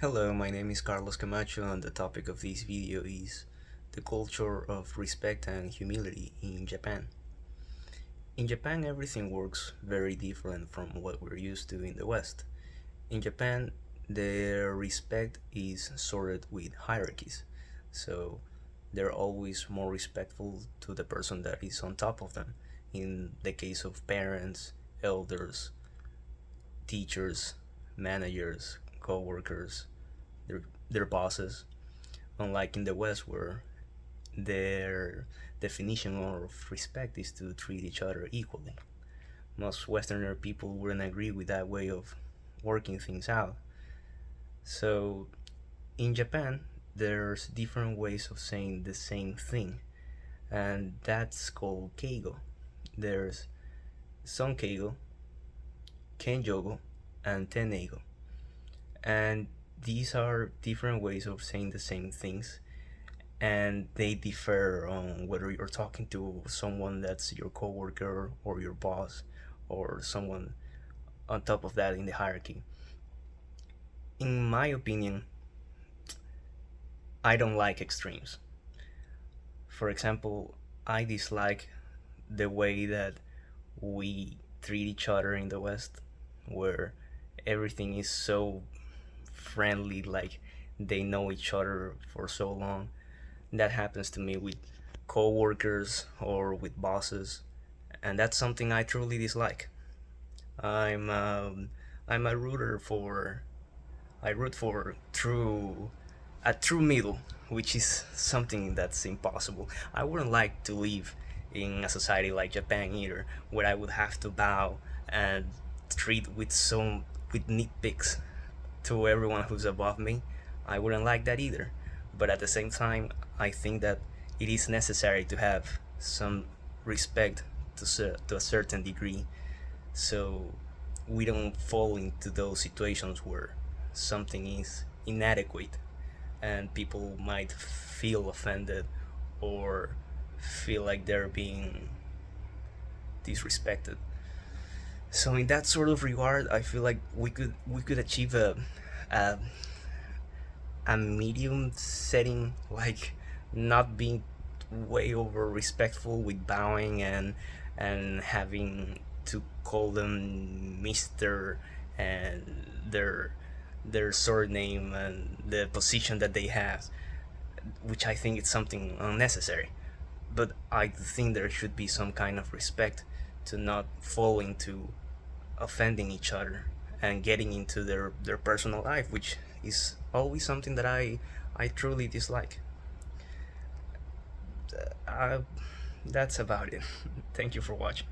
Hello, my name is Carlos Camacho and the topic of this video is the culture of respect and humility in Japan. In Japan, everything works very different from what we're used to in the West. In Japan, their respect is sorted with hierarchies, so they're always more respectful to the person that is on top of them. In the case of parents, elders, teachers, managers, co-workers, their, their bosses, unlike in the West where their definition of respect is to treat each other equally. Most Westerner people wouldn't agree with that way of working things out. So in Japan, there's different ways of saying the same thing, and that's called keigo. There's sonkeigo, kenjogo, and teneigo, and these are different ways of saying the same things, and they differ on whether you're talking to someone that's your coworker or your boss or someone on top of that in the hierarchy. In my opinion, I don't like extremes. For example, I dislike the way that we treat each other in the West, where everything is so friendly, like they know each other for so long. That happens to me with co-workers or with bosses, and that's something I truly dislike. I'm um, I'm a rooter for I root for a true middle, which is something that's impossible. I wouldn't like to live in a society like Japan either, where I would have to bow and treat with nitpicks to everyone who's above me. I wouldn't like that either. But at the same time, I think that it is necessary to have some respect to a certain degree, so we don't fall into those situations where something is inadequate and people might feel offended or feel like they're being disrespected. So in that sort of regard, I feel like we could achieve a a medium setting, like not being way over respectful with bowing and having to call them Mister and their surname and the position that they have, which I think is something unnecessary. But I think there should be some kind of respect to not fall into offending each other and getting into their personal life, which is always something that I truly dislike. Uh, that's about it. Thank you for watching.